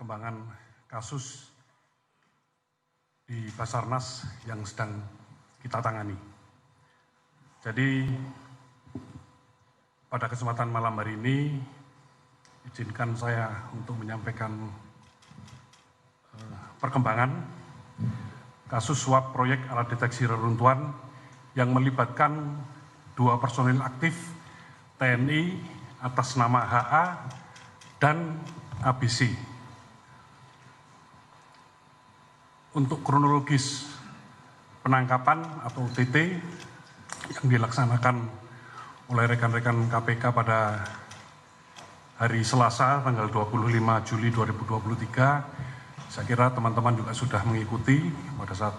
perkembangan kasus di Basarnas yang sedang kita tangani. Jadi pada kesempatan malam hari ini, izinkan saya untuk menyampaikan perkembangan kasus suap proyek alat deteksi reruntuhan yang melibatkan 2 personil aktif TNI atas nama HA dan ABC. Untuk kronologis penangkapan atau OTT yang dilaksanakan oleh rekan-rekan KPK pada hari Selasa tanggal 25 Juli 2023, saya kira teman-teman juga sudah mengikuti pada saat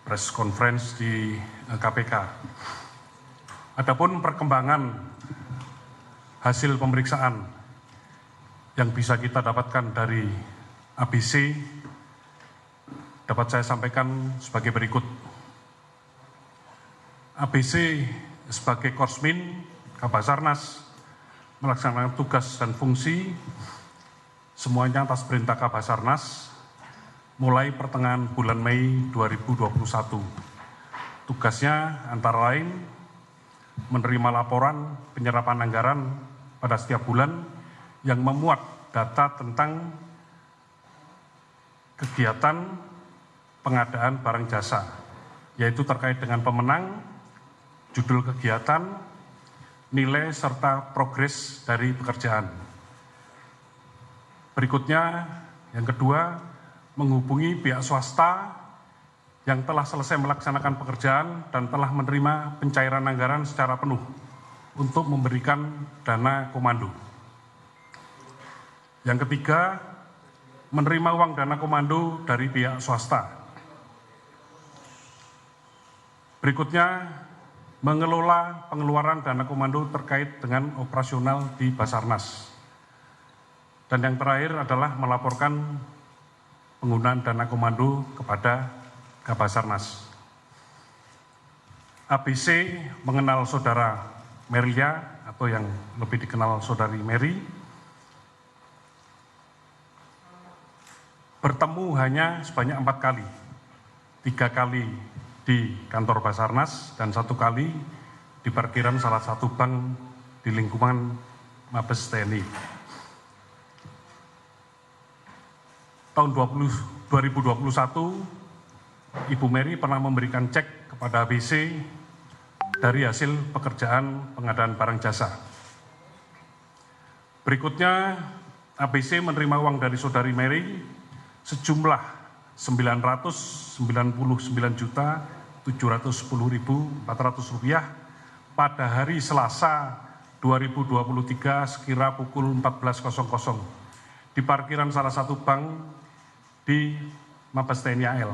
press conference di KPK. Adapun perkembangan hasil pemeriksaan yang bisa kita dapatkan dari ABC dapat saya sampaikan sebagai berikut. ABC sebagai Korsmin Kabasarnas melaksanakan tugas dan fungsi semuanya atas perintah Kabasarnas mulai pertengahan bulan Mei 2021. Tugasnya antara lain menerima laporan penyerapan anggaran pada setiap bulan yang memuat data tentang kegiatan pengadaan barang jasa, yaitu terkait dengan pemenang, judul kegiatan, nilai serta progres dari pekerjaan. Berikutnya, yang kedua, menghubungi pihak swasta yang telah selesai melaksanakan pekerjaan dan telah menerima pencairan anggaran secara penuh untuk memberikan dana komando. Yang ketiga, menerima uang dana komando dari pihak swasta. Berikutnya, mengelola pengeluaran dana komando terkait dengan operasional di Basarnas. Dan yang terakhir adalah melaporkan penggunaan dana komando kepada Kabasarnas. ABC mengenal saudara Meria atau yang lebih dikenal saudari Mary. Bertemu hanya sebanyak 4 kali, 3 kali di kantor Basarnas dan 1 kali di parkiran salah satu bank di lingkungan Mabes TNI. Tahun 2021, Ibu Mary pernah memberikan cek kepada ABC dari hasil pekerjaan pengadaan barang jasa. Berikutnya, ABC menerima uang dari saudari Mary sejumlah 999.710.400 rupiah pada hari Selasa 2023 sekira pukul 14.00 di parkiran salah satu bank di Mabes TNI AL.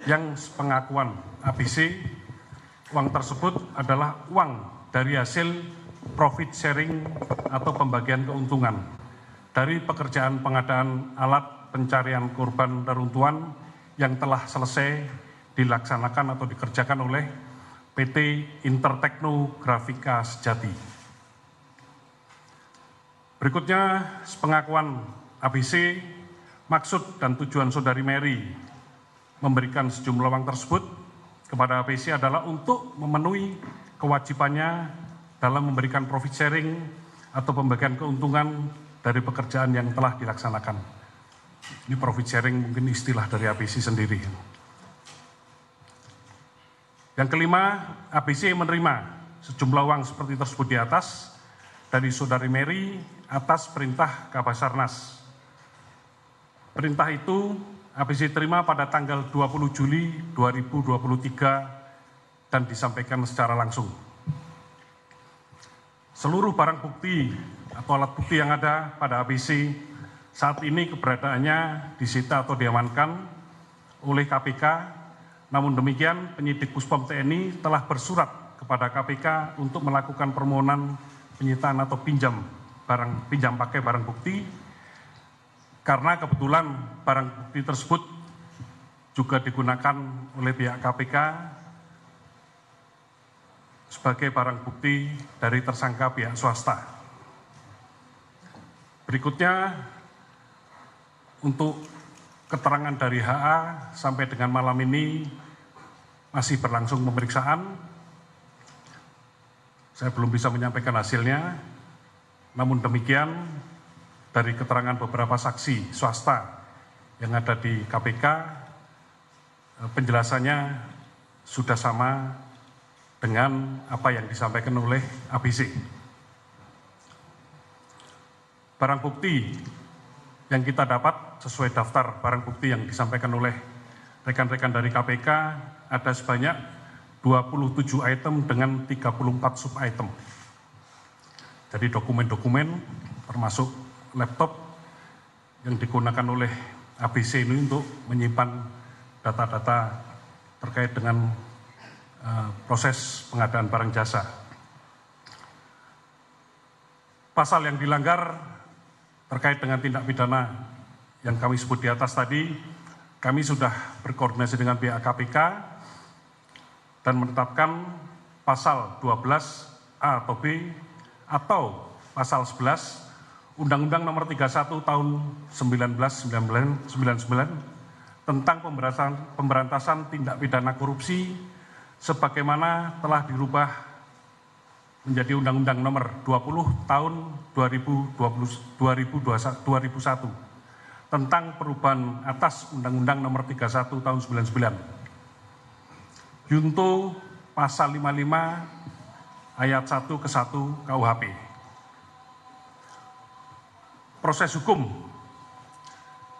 Yang pengakuan ABC, uang tersebut adalah uang dari hasil profit sharing atau pembagian keuntungan dari pekerjaan pengadaan alat pencarian korban reruntuhan yang telah selesai dilaksanakan atau dikerjakan oleh PT Intertekno Grafika Sejati. Berikutnya, sepengakuan ABC, maksud dan tujuan saudari Mary memberikan sejumlah uang tersebut kepada ABC adalah untuk memenuhi kewajibannya dalam memberikan profit sharing atau pembagian keuntungan dari pekerjaan yang telah dilaksanakan. Ini profit sharing mungkin istilah dari ABC sendiri. Yang kelima, ABC menerima sejumlah uang seperti tersebut di atas dari saudari Mary atas perintah Kabasarnas. Perintah itu ABC terima pada tanggal 20 Juli 2023 dan disampaikan secara langsung. Seluruh barang bukti atau alat bukti yang ada pada ABC saat ini keberadaannya disita atau diamankan oleh KPK. Namun demikian, penyidik Puspom TNI telah bersurat kepada KPK untuk melakukan permohonan penyitaan atau pinjam pakai barang bukti, karena kebetulan barang bukti tersebut juga digunakan oleh pihak KPK sebagai barang bukti dari tersangka pihak swasta. Berikutnya, untuk keterangan dari HA sampai dengan malam ini masih berlangsung pemeriksaan. Saya belum bisa menyampaikan hasilnya, namun demikian dari keterangan beberapa saksi swasta yang ada di KPK, penjelasannya sudah sama dengan apa yang disampaikan oleh ABC. Barang bukti yang kita dapat sesuai daftar barang bukti yang disampaikan oleh rekan-rekan dari KPK ada sebanyak 27 item dengan 34 sub item. Jadi dokumen-dokumen termasuk laptop yang digunakan oleh ABC ini untuk menyimpan data-data terkait dengan proses pengadaan barang jasa. Pasal yang dilanggar terkait dengan tindak pidana yang kami sebut di atas tadi, kami sudah berkoordinasi dengan pihak KPK dan menetapkan pasal 12A atau B atau pasal 11 Undang-Undang Nomor 31 Tahun 1999 tentang pemberantasan tindak pidana korupsi sebagaimana telah dirubah menjadi Undang-Undang Nomor 20 Tahun 2001 tentang perubahan atas Undang-Undang Nomor 31 Tahun 99. Junto Pasal 55 Ayat 1 ke 1 KUHP. Proses hukum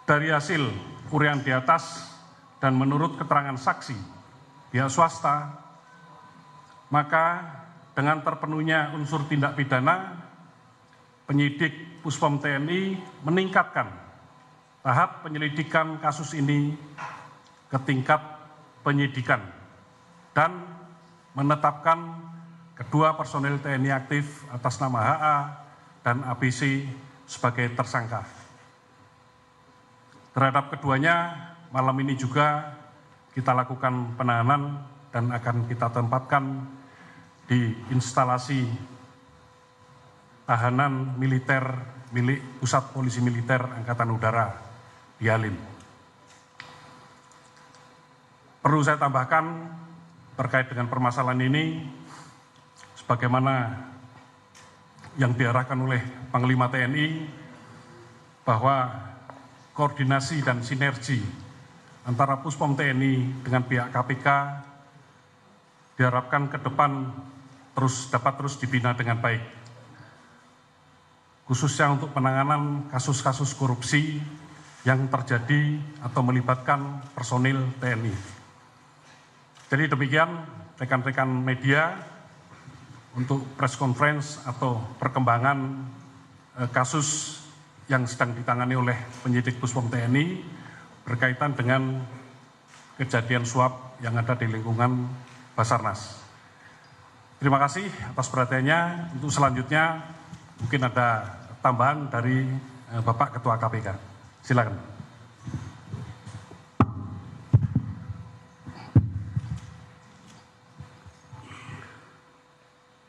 dari hasil uraian di atas dan menurut keterangan saksi pihak swasta, maka dengan terpenuhnya unsur tindak pidana, penyidik Puspom TNI meningkatkan tahap penyelidikan kasus ini ke tingkat penyidikan dan menetapkan kedua personel TNI aktif atas nama HA dan ABC sebagai tersangka. Terhadap keduanya, malam ini juga kita lakukan penahanan dan akan kita tempatkan di instalasi tahanan militer milik Pusat Polisi Militer Angkatan Udara di Halim. Perlu saya tambahkan terkait dengan permasalahan ini, sebagaimana yang diarahkan oleh Panglima TNI, bahwa koordinasi dan sinergi antara Puspom TNI dengan pihak KPK diharapkan ke depan dapat terus dibina dengan baik, khususnya untuk penanganan kasus-kasus korupsi yang terjadi atau melibatkan personil TNI. Jadi demikian rekan-rekan media untuk press conference atau perkembangan kasus yang sedang ditangani oleh penyidik Puspom TNI berkaitan dengan kejadian suap yang ada di lingkungan Basarnas. Terima kasih atas perhatiannya. Untuk selanjutnya mungkin ada tambahan dari Bapak Ketua KPK. Silakan.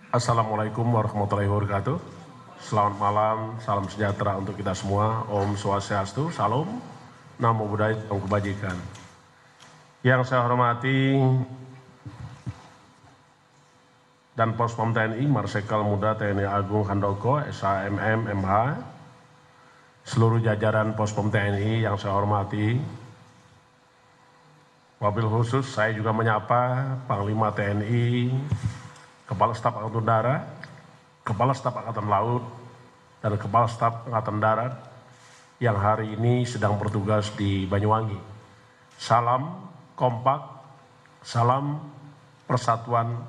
Assalamualaikum warahmatullahi wabarakatuh. Selamat malam, salam sejahtera untuk kita semua. Om Swastiastu, Salam, Namo Buddhaya, Om Kebajikan. Yang saya hormati dan Puspom TNI, Marsikal Muda TNI Agung Handoko, SHMM, MH, seluruh jajaran Puspom TNI yang saya hormati, wabil khusus saya juga menyapa Panglima TNI, Kepala Staf Angkatan Darat, Kepala Staf Angkatan Laut, dan Kepala Staf Angkatan Darat yang hari ini sedang bertugas di Banyuwangi. Salam kompak, salam persatuan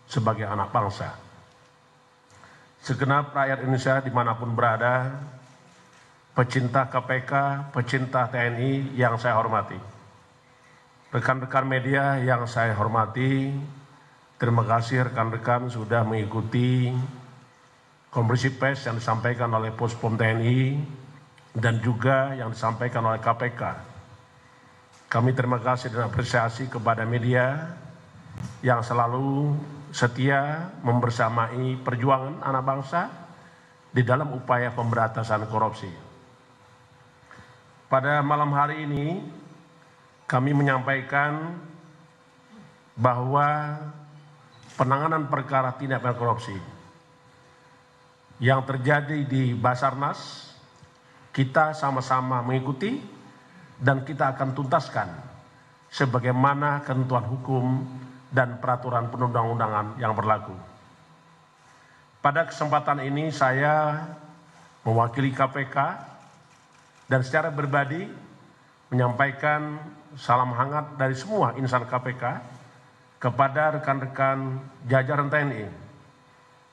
sebagai anak bangsa. Segenap rakyat Indonesia dimanapun berada, pecinta KPK, pecinta TNI yang saya hormati, rekan-rekan media yang saya hormati, terima kasih rekan-rekan sudah mengikuti konferensi pers yang disampaikan oleh Puspom TNI dan juga yang disampaikan oleh KPK. Kami terima kasih dan apresiasi kepada media yang selalu setia membersamai perjuangan anak bangsa di dalam upaya pemberantasan korupsi. pada malam hari ini kami menyampaikan bahwa penanganan perkara tindak pidana korupsi yang terjadi di Basarnas kita sama-sama mengikuti dan kita akan tuntaskan sebagaimana ketentuan hukum dan peraturan perundang-undangan yang berlaku. Pada kesempatan ini saya mewakili KPK dan secara pribadi menyampaikan salam hangat dari semua insan KPK kepada rekan-rekan jajaran TNI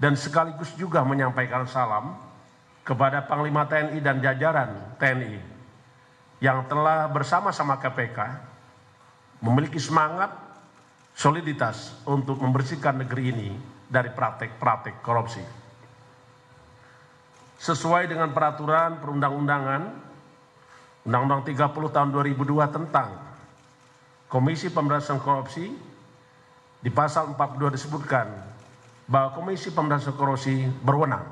dan sekaligus juga menyampaikan salam kepada Panglima TNI dan jajaran TNI yang telah bersama-sama KPK memiliki semangat soliditas untuk membersihkan negeri ini dari praktek-praktek korupsi. Sesuai dengan peraturan perundang-undangan Undang-Undang 30 tahun 2002 tentang Komisi Pemberantasan Korupsi, di pasal 42 disebutkan bahwa Komisi Pemberantasan Korupsi berwenang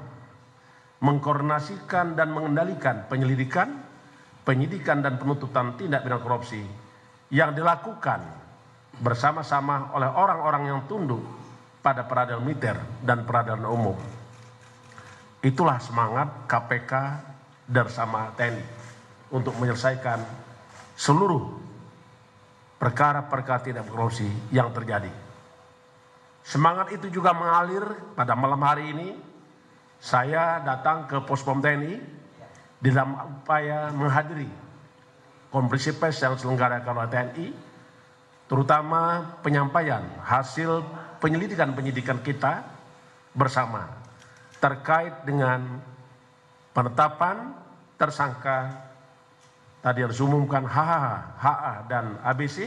mengkoordinasikan dan mengendalikan penyelidikan, penyidikan dan penuntutan tindak pidana korupsi yang dilakukan bersama-sama oleh orang-orang yang tunduk pada peradilan militer dan peradilan umum. Itulah semangat KPK bersama TNI untuk menyelesaikan seluruh perkara-perkara tindak korupsi yang terjadi. Semangat itu juga mengalir pada malam hari ini. Saya datang ke Pospom TNI dalam upaya menghadiri konferensi pers yang diselenggarakan oleh TNI, terutama penyampaian hasil penyelidikan-penyidikan kita bersama terkait dengan penetapan tersangka tadi yang diumumkan HH, HA, dan ABC,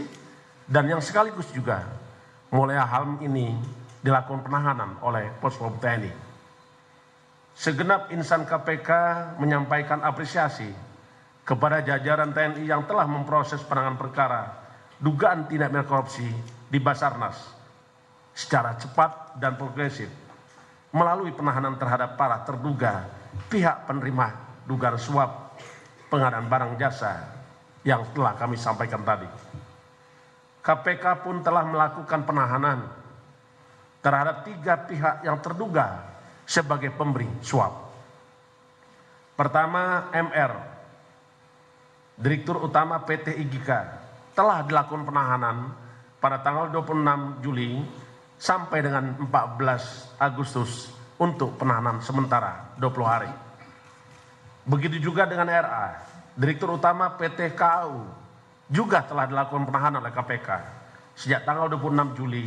dan yang sekaligus juga mulai hal ini dilakukan penahanan oleh Pospom TNI. Segenap insan KPK menyampaikan apresiasi kepada jajaran TNI yang telah memproses penanganan perkara dugaan tindak pidana korupsi di Basarnas secara cepat dan progresif melalui penahanan terhadap para terduga pihak penerima dugaan suap pengadaan barang jasa yang telah kami sampaikan tadi. KPK pun telah melakukan penahanan terhadap 3 pihak yang terduga sebagai pemberi suap. Pertama, MR, Direktur Utama PT IGIKA, telah dilakukan penahanan pada tanggal 26 Juli sampai dengan 14 Agustus untuk penahanan sementara 20 hari. Begitu juga dengan RA, Direktur Utama PT KAU, juga telah dilakukan penahanan oleh KPK sejak tanggal 26 Juli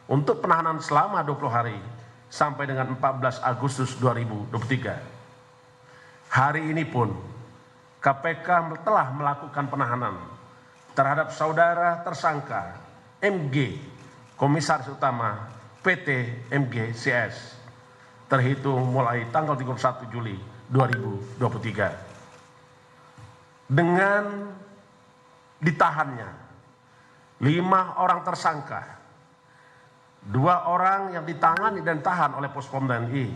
untuk penahanan selama 20 hari sampai dengan 14 Agustus 2023. Hari ini pun KPK telah melakukan penahanan terhadap saudara tersangka MG, Komisaris Utama PT MGCS, terhitung mulai tanggal 31 Juli 2023. Dengan ditahannya 5 orang tersangka, 2 orang yang ditangani dan tahan oleh Pospom TNI,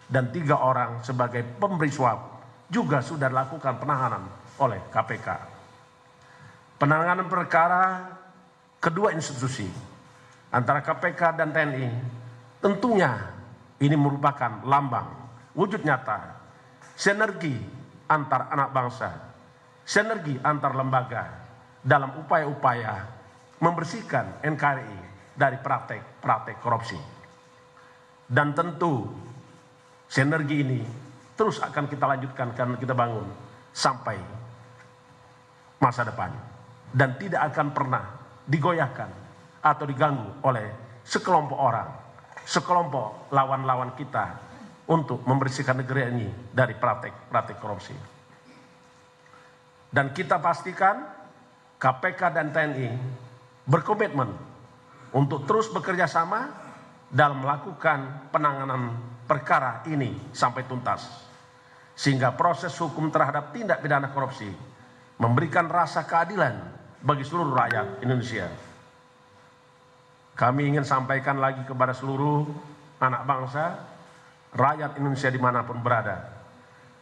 dan 3 orang sebagai pemberi suap juga sudah dilakukan penahanan oleh KPK. Penanganan perkara kedua institusi antara KPK dan TNI tentunya ini merupakan lambang wujud nyata sinergi antar anak bangsa, sinergi antar lembaga dalam upaya-upaya membersihkan NKRI dari praktek-praktek korupsi. Dan tentu sinergi ini terus akan kita lanjutkan, karena kita bangun sampai masa depan dan tidak akan pernah digoyahkan atau diganggu oleh sekelompok orang, sekelompok lawan-lawan kita untuk membersihkan negeri ini dari praktek-praktek korupsi. Dan kita pastikan KPK dan TNI berkomitmen untuk terus bekerja sama dalam melakukan penanganan perkara ini sampai tuntas, sehingga proses hukum terhadap tindak pidana korupsi memberikan rasa keadilan bagi seluruh rakyat Indonesia. Kami ingin sampaikan lagi kepada seluruh anak bangsa, rakyat Indonesia dimanapun berada,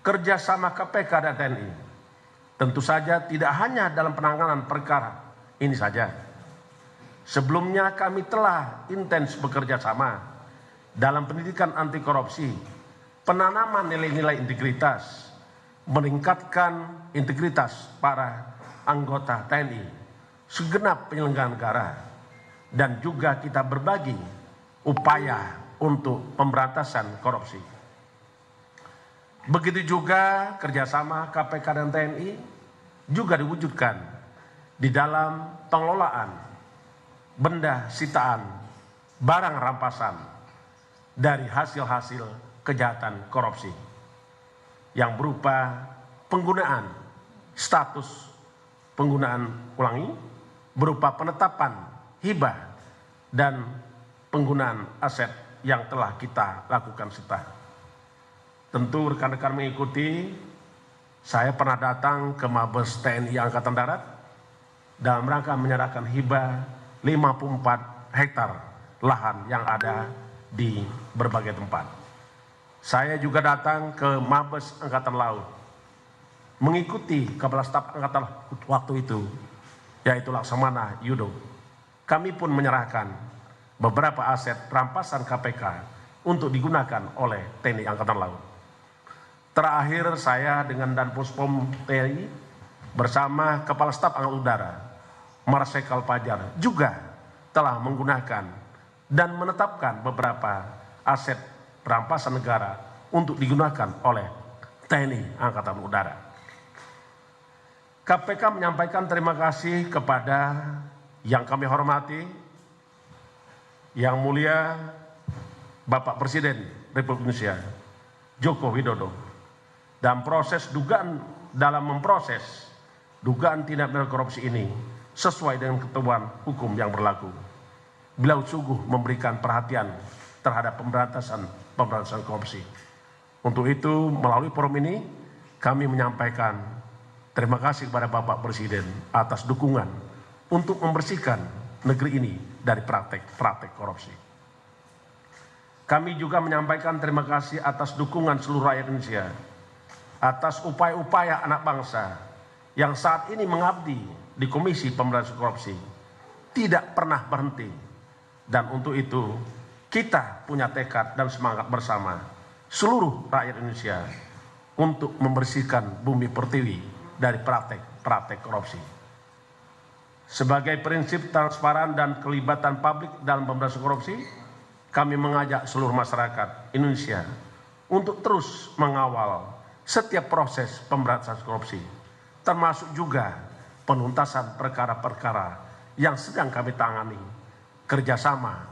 kerjasama KPK dan TNI Tentu saja tidak hanya dalam penanganan perkara ini saja. Sebelumnya kami telah intens bekerja sama dalam pendidikan anti korupsi, penanaman nilai-nilai integritas, meningkatkan integritas para anggota TNI, segenap penyelenggara negara, dan juga kita berbagi upaya untuk pemberantasan korupsi. Begitu juga kerjasama KPK dan TNI juga diwujudkan di dalam pengelolaan benda sitaan, barang rampasan dari hasil-hasil kejahatan korupsi yang berupa penggunaan status penggunaan ulangi, berupa penetapan hibah dan penggunaan aset yang telah kita lakukan sita. Tentu rekan-rekan mengikuti, saya pernah datang ke Mabes TNI Angkatan Darat dalam rangka menyerahkan hibah 54 hektar lahan yang ada di berbagai tempat. Saya juga datang ke Mabes Angkatan Laut, mengikuti Kepala Staf Angkatan Laut waktu itu, yaitu Laksamana Yudo. Kami pun menyerahkan beberapa aset rampasan KPK untuk digunakan oleh TNI Angkatan Laut. Terakhir saya dengan Danpuspom TNI bersama Kepala Staf Angkatan Udara, Marsikal Fajar, juga telah menggunakan dan menetapkan beberapa aset rampasan negara untuk digunakan oleh TNI Angkatan Udara. KPK menyampaikan terima kasih kepada yang kami hormati, Yang Mulia Bapak Presiden Republik Indonesia Joko Widodo, dalam memproses dugaan tindak pidana korupsi ini sesuai dengan ketentuan hukum yang berlaku. Beliau sungguh memberikan perhatian terhadap pemberantasan korupsi. Untuk itu, melalui forum ini kami menyampaikan terima kasih kepada Bapak Presiden atas dukungan untuk membersihkan negeri ini dari praktek korupsi. Kami juga menyampaikan terima kasih atas dukungan seluruh rakyat Indonesia atas upaya-upaya anak bangsa yang saat ini mengabdi di Komisi Pemberantasan Korupsi tidak pernah berhenti. Dan untuk itu kita punya tekad dan semangat bersama seluruh rakyat Indonesia untuk membersihkan bumi pertiwi dari praktek korupsi. Sebagai prinsip transparan dan kelibatan publik dalam pemberantasan korupsi, kami mengajak seluruh masyarakat Indonesia untuk terus mengawal setiap proses pemberantasan korupsi, termasuk juga penuntasan perkara-perkara yang sedang kami tangani kerjasama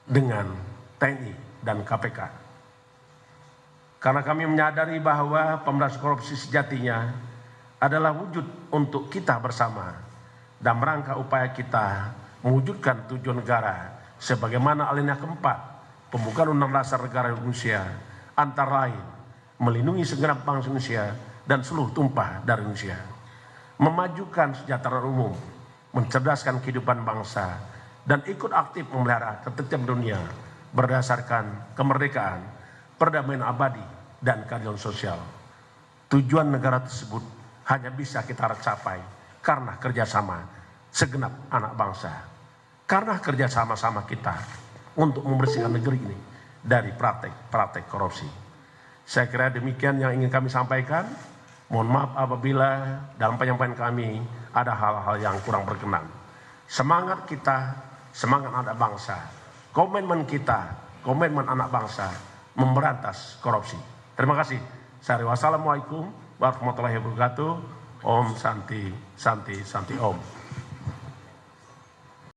dengan TNI dan KPK. Karena kami menyadari bahwa pemberantasan korupsi sejatinya adalah wujud untuk kita bersama dalam rangka upaya kita mewujudkan tujuan negara sebagaimana alinea keempat pembukaan Undang-Undang Dasar Negara Indonesia, antara lain melindungi segenap bangsa Indonesia dan seluruh tumpah dari Indonesia, memajukan kesejahteraan umum, mencerdaskan kehidupan bangsa, dan ikut aktif memelihara ketertiban dunia berdasarkan kemerdekaan, perdamaian abadi, dan keadilan sosial. Tujuan negara tersebut hanya bisa kita capai karena kerjasama segenap anak bangsa, karena kerjasama-sama kita untuk membersihkan negeri ini dari praktek korupsi. Saya kira demikian yang ingin kami sampaikan. Mohon maaf apabila dalam penyampaian kami ada hal-hal yang kurang berkenan. Semangat kita, semangat anak bangsa, komitmen kita, komitmen anak bangsa memberantas korupsi. Terima kasih. Wassalamualaikum warahmatullahi wabarakatuh. Om Santi Santi Santi Om.